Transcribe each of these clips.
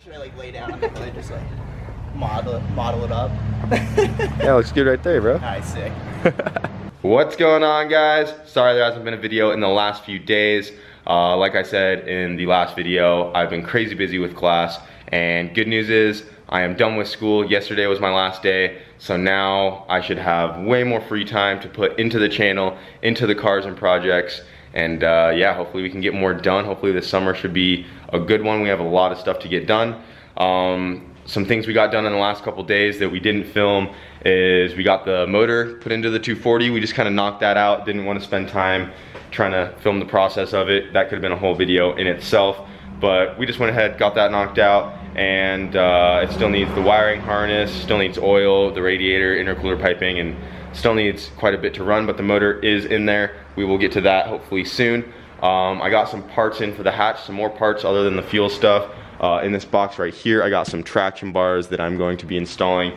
Should I like lay down and then just like model it up? Yeah, looks good right there, bro. Alright, sick. What's going on, guys? Sorry there hasn't been a video in the last few days. Like I said in the last video, I've been crazy busy with class, and good news is I am done with school. Yesterday was my last day, so now I should have way more free time to put into the channel, into the cars and projects, and yeah, hopefully we can get more done. Hopefully this summer should be a good one. We have a lot of stuff to get done. Some things we got done in the last couple days that we didn't film is we got the motor put into the 240. We just kind of knocked that out. Didn't want to spend time trying to film the process of it. That could have been a whole video in itself, but we just went ahead, got that knocked out, and it still needs the wiring harness, still needs oil, the radiator, intercooler piping, and still needs quite a bit to run, but the motor is in there. We will get to that hopefully soon. I got some parts in for the hatch, some more parts other than the fuel stuff. In this box right here, I got some traction bars that I'm going to be installing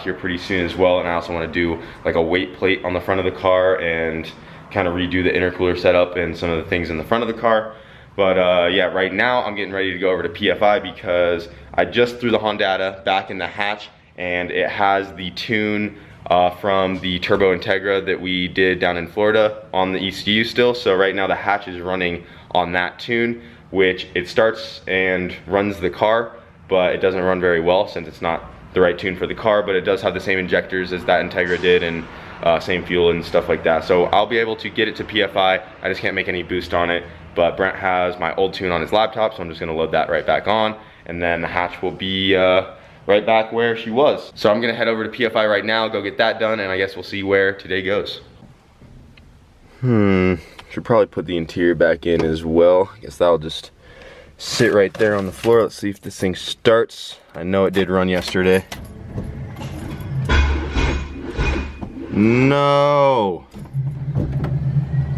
here pretty soon as well, and I also want to do like a weight plate on the front of the car and kind of redo the intercooler setup and some of the things in the front of the car. But yeah, right now I'm getting ready to go over to PFI because I just threw the Honda back in the hatch, and it has the tune from the Turbo Integra that we did down in Florida on the ECU still. So right now the hatch is running on that tune, which it starts and runs the car, but it doesn't run very well since it's not the right tune for the car, but it does have the same injectors as that Integra did, and same fuel and stuff like that. So I'll be able to get it to PFI. I just can't make any boost on it, but Brent has my old tune on his laptop, so I'm just gonna load that right back on, and then the hatch will be right back where she was. So I'm gonna head over to PFI right now, go get that done, and I guess we'll see where today goes. Should probably put the interior back in as well. I guess that'll just sit right there on the floor. Let's see if this thing starts. I know it did run yesterday. No!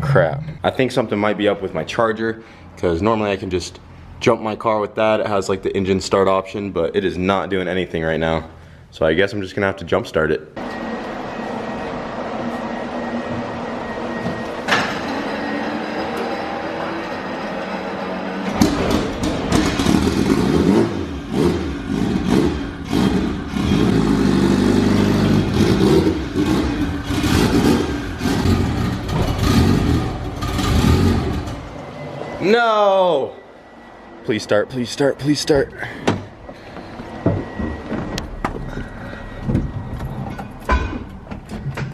Crap. I think something might be up with my charger, because normally I can just jump my car with that. It has like the engine start option, but it is not doing anything right now. So I guess I'm just gonna have to jump start it. No! Please start, please start, please start.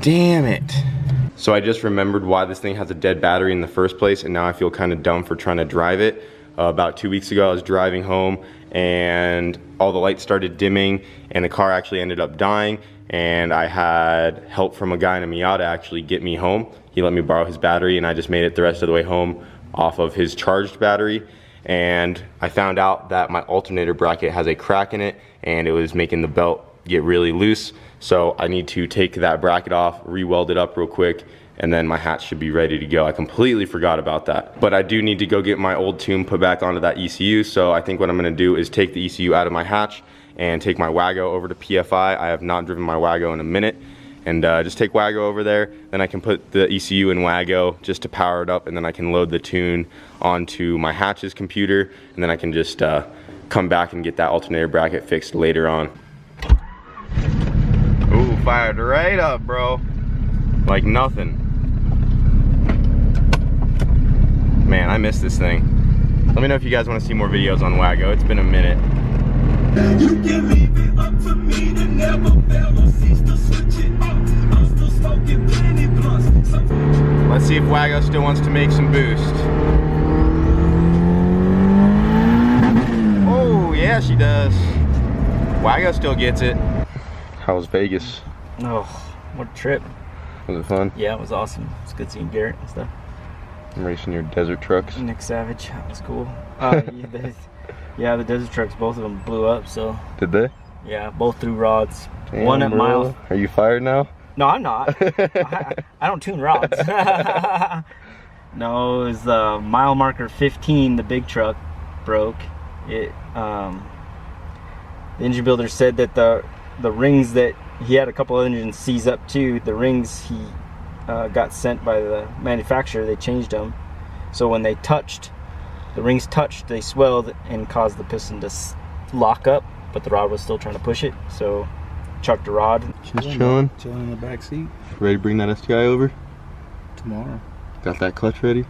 Damn it. So I just remembered why this thing has a dead battery in the first place, and now I feel kind of dumb for trying to drive it. About 2 weeks ago I was driving home and all the lights started dimming and the car actually ended up dying, and I had help from a guy in a Miata actually get me home. He let me borrow his battery, and I just made it the rest of the way home off of his charged battery. And I found out that my alternator bracket has a crack in it, and it was making the belt get really loose. So I need to take that bracket off, re-weld it up real quick, and then my hatch should be ready to go. I completely forgot about that. But I do need to go get my old tune put back onto that ECU, so I think what I'm gonna do is take the ECU out of my hatch and take my Wago over to PFI. I have not driven my Wago in a minute. And just take Wago over there, then I can put the ECU in Wago just to power it up, and then I can load the tune onto my hatch's computer, and then I can just come back and get that alternator bracket fixed later on. Ooh, fired right up, bro. Like nothing. Man, I miss this thing. Let me know if you guys want to see more videos on Wago. It's been a minute. You can leave it up to me to never fail or cease to switch it up. I'm still smoking plenty blunts. Let's see if Wago still wants to make some boost. Oh, yeah, she does. Wago still gets it. How was Vegas? Oh, what a trip. Was it fun? Yeah, it was awesome. It's good seeing Garrett and stuff. I'm racing your desert trucks. Nick Savage, that was cool. Yeah, the desert trucks, both of them blew up, so. Did they? Yeah, both threw rods. Damn, one at bro. mile. Are you fired now? No, I'm not. I don't tune rods. No, it was the mile marker 15, the big truck broke. The engine builder said that the rings that he had a couple of engines seize up too, the rings he got sent by the manufacturer, they changed them. So when they touched, the rings touched, they swelled and caused the piston to lock up, but the rod was still trying to push it, so chucked the rod. Just chilling. Chilling in the back seat. Ready to bring that STI over? Tomorrow. Got that clutch ready?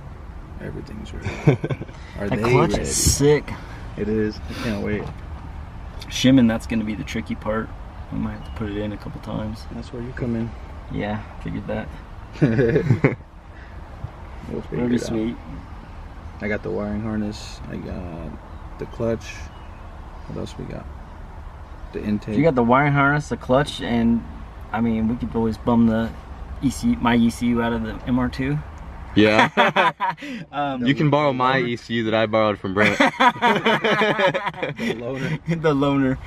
Everything's ready. Are That they clutch ready? is sick. It is. I can't wait. Shimming, that's going to be the tricky part. I might have to put it in a couple times. That's where you come in. Yeah, figured that. We'll figure That'd be it out. sweet. I got the wiring harness. I got the clutch. What else we got? The intake. You got the wiring harness, the clutch, and I mean, we could always bum the my ECU out of the MR2. Yeah. Um, You can borrow my ECU that I borrowed from Brent. The loaner. the loaner.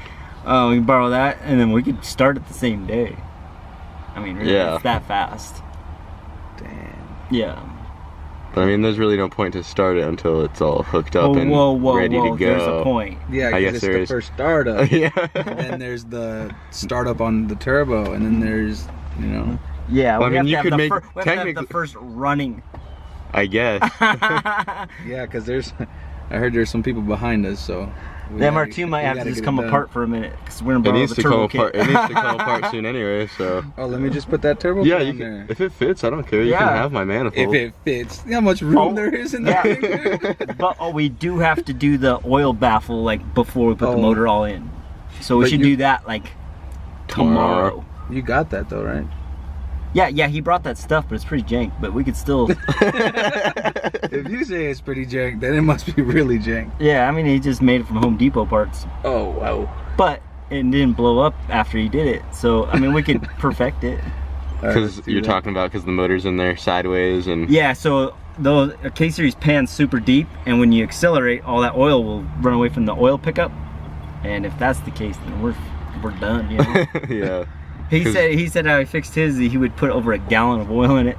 We can borrow that, and then we could start it the same day. I mean, really, Yeah. it's that fast. Damn. Yeah. But I mean, there's really no point to start it until it's all hooked up and Whoa, ready to go. There's a point. Yeah, I guess because it's there the is. first startup. Yeah. And then there's the startup on the turbo, and then there's, you know. Yeah, Well, I we mean, have to you have could the make- we have to have technically- the first running. I guess. Yeah, because there's, I heard there's some people behind us, so. The MR2 might have to just come apart for a minute because we're gonna It borrow needs the to come turbo apart. kit. It needs to come apart soon anyway. So. Oh, let me just put that turbo Yeah, kit you on can. there. If it fits, I don't care. You Yeah. can have my manifold. If it fits. You know how much room Oh, there is in yeah. that thing? But we do have to do the oil baffle like before we put the Oh. motor all in. So we But should you- do that like tomorrow. You got that though, right? Yeah, he brought that stuff, but it's pretty jank. But we could still. If you say it's pretty jank, then it must be really jank. Yeah, I mean, he just made it from Home Depot parts, Oh, wow. but it didn't blow up after he did it. So I mean, we could perfect it. Because you're talking about because the motor's in there sideways and. Yeah, so the K-Series pan's super deep, and when you accelerate, all that oil will run away from the oil pickup. And if that's the case, then we're done. You know? Yeah. He said how he fixed his, he would put over a gallon of oil in it.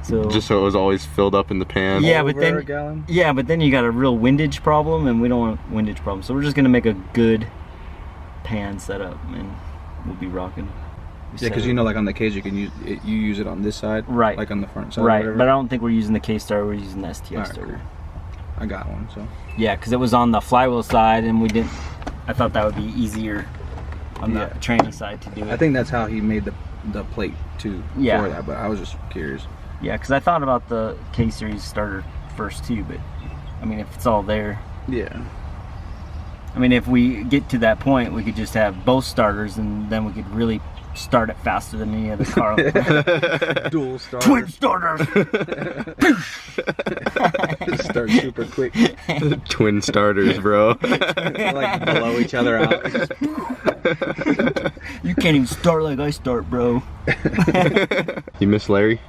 So Just so it was always filled up in the pan. Yeah, but Over then a gallon? but then you got a real windage problem, and we don't want a windage problem. So we're just gonna make a good pan setup, and we'll be rocking. Yeah, because you know, like on the cage, you can use it, you use it on this side, Right. Like on the front side, or Right, whatever. but I don't think we're using the K-Star. We're using the STI Alright, starter. I got one, so. Yeah, because it was on the flywheel side, and we didn't. I thought that would be easier on Yeah. the tranny side to do it. I think that's how he made the plate too Yeah. for that, but I was just curious. Yeah, because I thought about the K-Series starter first too, but I mean, if it's all there, Yeah. I mean, if we get to that point, we could just have both starters, and then we could really start it faster than any other car. Dual starter. Twin starters. Start super quick. Twin starters, bro. Like blow each other out. You can't even start like I start, bro. You miss Larry?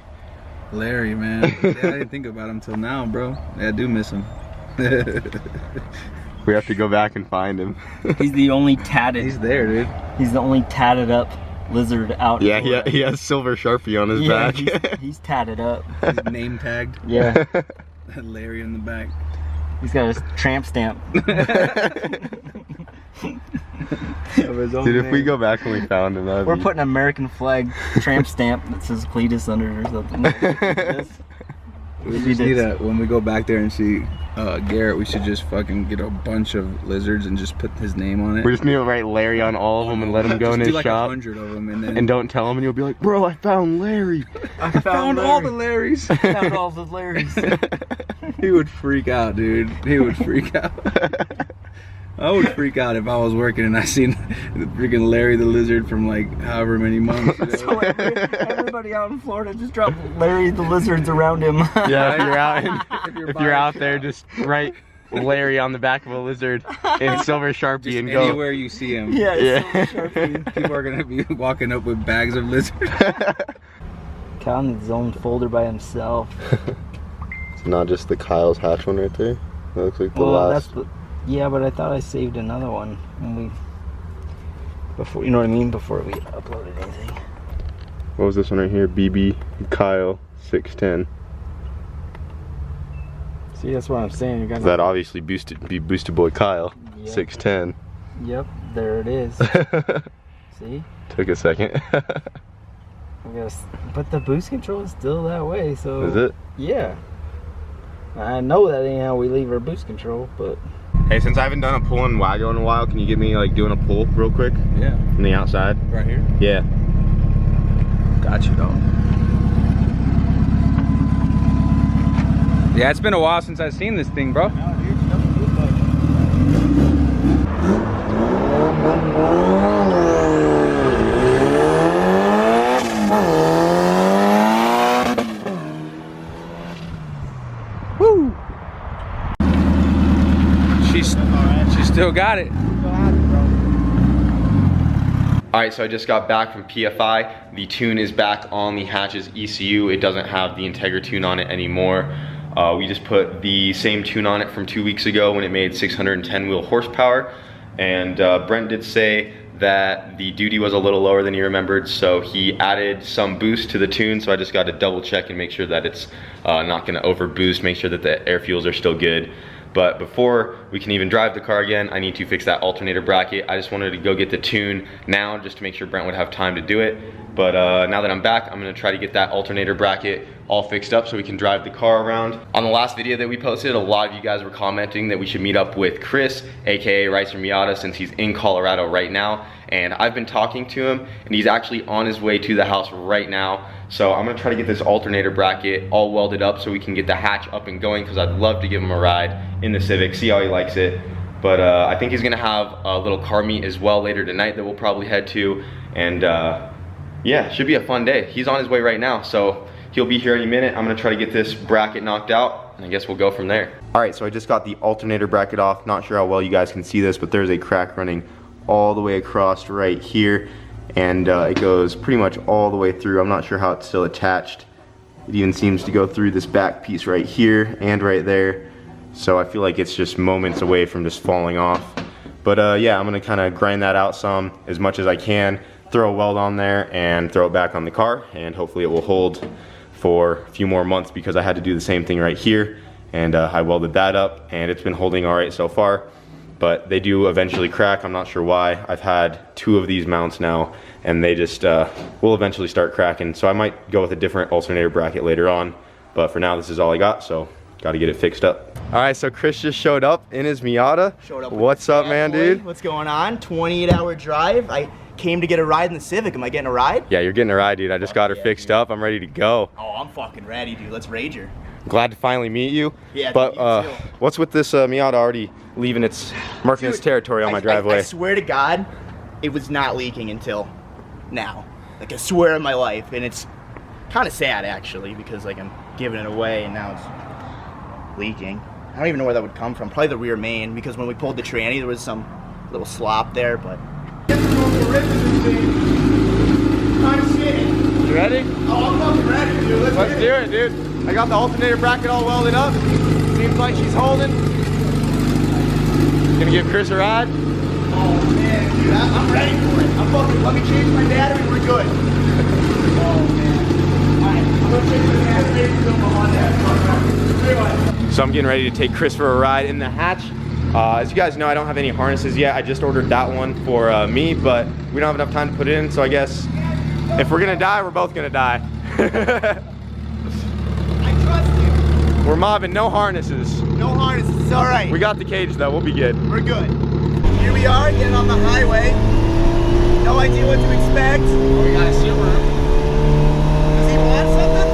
Larry, man. Yeah, I didn't think about him till now, bro. Yeah, I do miss him. We have to go back and find him. He's the only tatted. He's there, dude. He's the only tatted up lizard out. Yeah, for- he has silver Sharpie on his Yeah, back. he's tatted up. He's name tagged. Yeah, Larry in the back. he's got his tramp stamp. Of his own Dude, if we name. go back and we found him, that'd We're be... putting an American flag tramp stamp that says Cletus under it or something. This. We just need a, when we go back there and see Garrett, we should just fucking get a bunch of lizards and just put his name on it. We just need to write Larry on all of them and let him go in Just his do like shop. 100 of them, and then And don't tell him, and you'll be like, bro, I found Larry. I found all the Larrys. found all the Larrys. He would freak out, dude. He would freak out. I would freak out if I was working and I seen the freaking Larry the Lizard from like however many months. You know? So everybody out in Florida just dropped Larry the lizards around him. Yeah, if you're out, if you're out there, just just write Larry on the back of a lizard in silver Sharpie and go. anywhere you see him. Yeah, Yeah. it's so Sharpie. People are gonna be walking up with bags of lizards. Kyle needs his own folder by himself. It's not just the Kyle's hatch one right there. That looks like the Well, last. that's the. Yeah, but I thought I saved another one when we. Before, you know what I mean? Before we uploaded anything. What was this one right here? BB Kyle 610. See, that's what I'm saying. You guys. That obviously boosted boy Kyle Yep. 610. Yep, there it is. See? Took a second. I guess, but the boost control is still that way, so. Is it? Yeah. I know that ain't how we leave our boost control, but. Hey, since I haven't done a pull and waggle in a while, can you get me like doing a pull real quick? Yeah. From the outside? Right here? Yeah. Got you, dog. Yeah, it's been a while since I've seen this thing, bro. Woo! She still got it. Alright, so I just got back from PFI. The tune is back on the hatch's ECU. It doesn't have the Integra tune on it anymore. We just put the same tune on it from 2 weeks ago when it made 610 wheel horsepower. And Brent did say that the duty was a little lower than he remembered, so he added some boost to the tune. So I just got to double check and make sure that it's not going to over boost, make sure that the air fuels are still good. But before we can even drive the car again, I need to fix that alternator bracket. I just wanted to go get the tune now just to make sure Brent would have time to do it. But now that I'm back, I'm gonna try to get that alternator bracket all fixed up so we can drive the car around. On the last video that we posted, a lot of you guys were commenting that we should meet up with Chris, aka Ricer Miata, since he's in Colorado right now. And I've been talking to him, and he's actually on his way to the house right now. So I'm gonna try to get this alternator bracket all welded up so we can get the hatch up and going, because I'd love to give him a ride in the Civic, see how he likes it. But I think he's gonna have a little car meet as well later tonight that we'll probably head to. And yeah, should be a fun day. He's on his way right now, so he'll be here any minute. I'm gonna try to get this bracket knocked out, and I guess we'll go from there. All right, so I just got the alternator bracket off. Not sure how well you guys can see this, but there's a crack running all the way across right here. And it goes pretty much all the way through. I'm not sure how it's still attached. It even seems to go through this back piece right here and right there. So I feel like it's just moments away from just falling off. But yeah, I'm gonna kind of grind that out some, as much as I can, throw a weld on there and throw it back on the car, and hopefully it will hold for a few more months, because I had to do the same thing right here, and I welded that up, and it's been holding all right so far. But they do eventually crack. I'm not sure why. I've had 2 of these mounts now, and they just will eventually start cracking. So I might go with a different alternator bracket later on. But for now, this is all I got, so got to get it fixed up. All right, so Chris just showed up in his Miata. What's up, man, dude? What's going on? 28-hour drive. I came to get a ride in the Civic. Am I getting a ride? Yeah, you're getting a ride, dude. I just got her fixed up. I'm ready to go. Oh, I'm fucking ready, dude. Let's rage her. Glad to finally meet you. Yeah, but dude, you too. What's with this Miata already leaving its, marking its territory on my driveway? I swear to God, it was not leaking until now. Like, I swear on my life. And it's kind of sad, actually, because like I'm giving it away and now it's leaking. I don't even know where that would come from. Probably the rear main, because when we pulled the tranny, there was some little slop there, but. You ready? Oh, I'm fucking ready, dude. Let's do it, dude. I got the alternator bracket all welded up. Seems like she's holding. Gonna give Chris a ride? Oh man, dude, I'm ready for it. I'm fucking, let me change my battery, we're good. Oh man. Alright, I'm gonna change my battery and film on that. So I'm getting ready to take Chris for a ride in the hatch. As you guys know, I don't have any harnesses yet. I just ordered that one for me, but we don't have enough time to put it in, so I guess if we're gonna die, we're both gonna die. I trust you. We're mobbing, no harnesses. No harnesses, it's alright. We got the cage though, we'll be good. We're good. Here we are, getting on the highway. No idea what to expect. Oh, we got a seal room. Does he want something?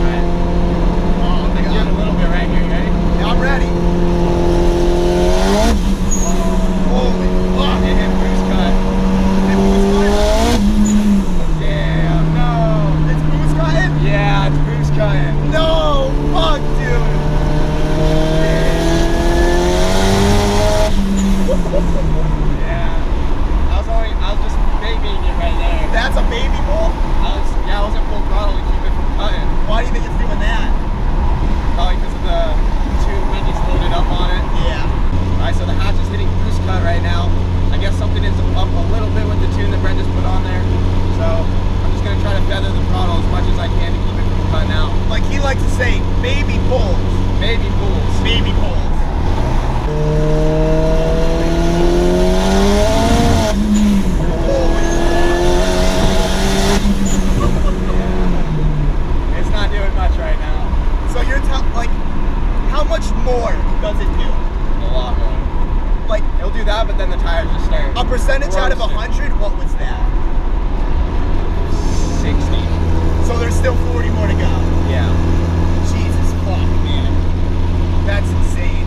Right. Oh, I got a little bit right here, you ready? Yeah, I'm ready. Holy fuck. It hit boost cut. It boost cut? Damn, no. It's boost cutting? Yeah, it's boost cutting. No, fuck, dude. Yeah. I was just babying it right there. job, but then the tires just start. A percentage out of 100, what was that? 60. So there's still 40 more to go. Yeah. Jesus fuck, man. That's insane.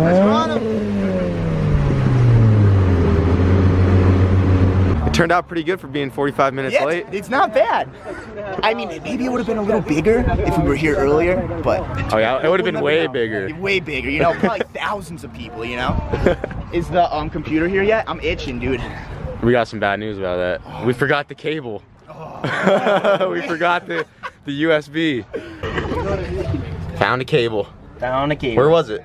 Let's run him. It turned out pretty good for being 45 minutes Yeah, late. it's not bad. I mean, maybe it would have been a little bigger if we were here earlier, but... Oh yeah, it would have been way bigger. Way bigger, you know, probably thousands of people, you know? Is the computer here yet? I'm itching, dude. We got some bad news about that. We forgot the cable. We forgot the USB. Found a cable. Found a cable. Where was it?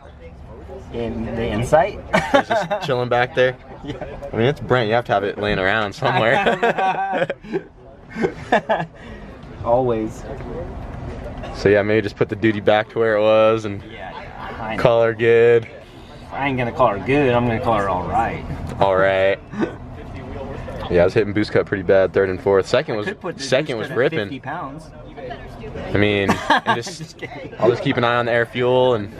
In the Insight. It's just chilling back there. Yeah. I mean, it's Brent. You have to have it laying around somewhere. Always. So yeah, maybe just put the duty back to where it was and Yeah. call her good. I ain't gonna call her good. I'm gonna call her all right. All right. Yeah, I was hitting boost cut pretty bad, third and fourth. Second was ripping. 50 pounds. I mean, and Just kidding. I'll just keep an eye on the air fuel and.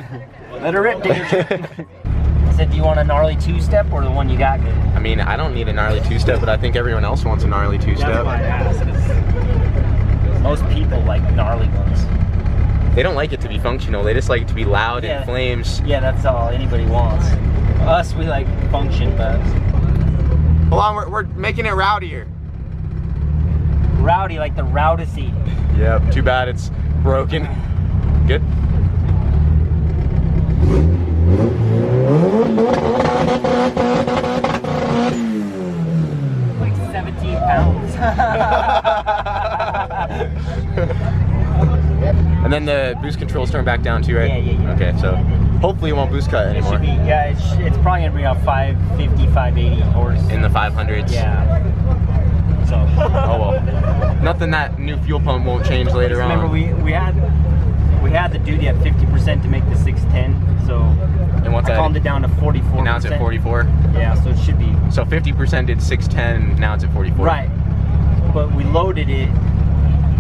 Let her rip, dude. I said, do you want a gnarly two-step or the one you got good? I mean, I don't need a gnarly two-step, but I think everyone else wants a gnarly That's two-step. why I asked, 'cause most people like gnarly ones. They don't like it to be functional. They just like it to be loud Yeah. and flames. Yeah, that's all anybody wants. Us, we like function, but Hold on, we're making it rowdier. rowdy like the rowdy. Yep, too bad it's broken. Good. Like 17 pounds. And then the boost controls turn back down too, right? Yeah. Okay, so hopefully it won't boost cut It anymore. should be, yeah, it's probably gonna be about 550, 580 horse. In the 500s. Yeah. So. Oh well. Nothing that new fuel pump won't change later on. Remember, we had the duty at 50% to make the 610, so And what's I that? calmed it down to 44%. Now it's at 44. Yeah, so it should be. So 50% did 610, now it's at 44. Right. But we loaded it.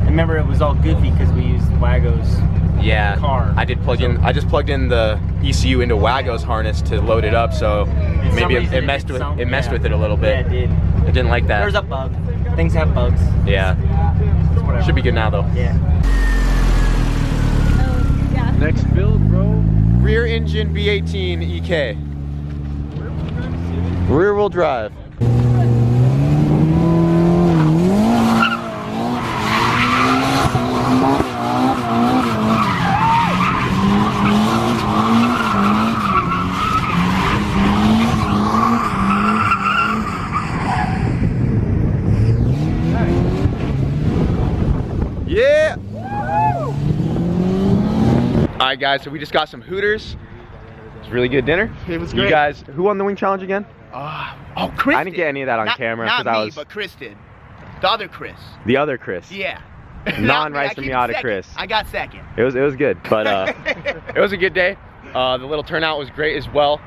Remember, it was all goofy because we used Wago's Yeah. car. I did plug in. I just plugged in the ECU into Wago's harness to load it up, so maybe it messed with it a little bit. Yeah, it did. It didn't like that. There's a bug. Things have bugs. Yeah. It's whatever. Should be good now though. Yeah. Next build, bro. Rear engine B18 EK. Rear wheel drive. Yeah! Alright guys, so we just got some Hooters. It's really good dinner. It was You great. guys, who won the wing challenge again? Oh, Chris I didn't get any of that on camera Not because I me, was but Chris did. The other Chris. the other Chris. Yeah. Non-rice I from came Miata second. Chris. I got second. It was good, but it was a good day. The little turnout was great as well.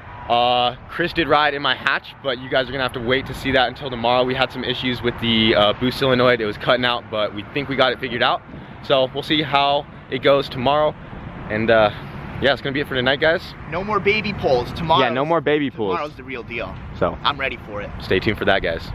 Chris did ride in my hatch, but you guys are gonna have to wait to see that until tomorrow. We had some issues with the boost solenoid. It was cutting out, but we think we got it figured out. So we'll see how it goes tomorrow. And yeah, it's gonna be it for tonight, guys. No more baby pulls tomorrow. Yeah, no more baby pools. Tomorrow's the real deal. So I'm ready for it. stay tuned for that, guys.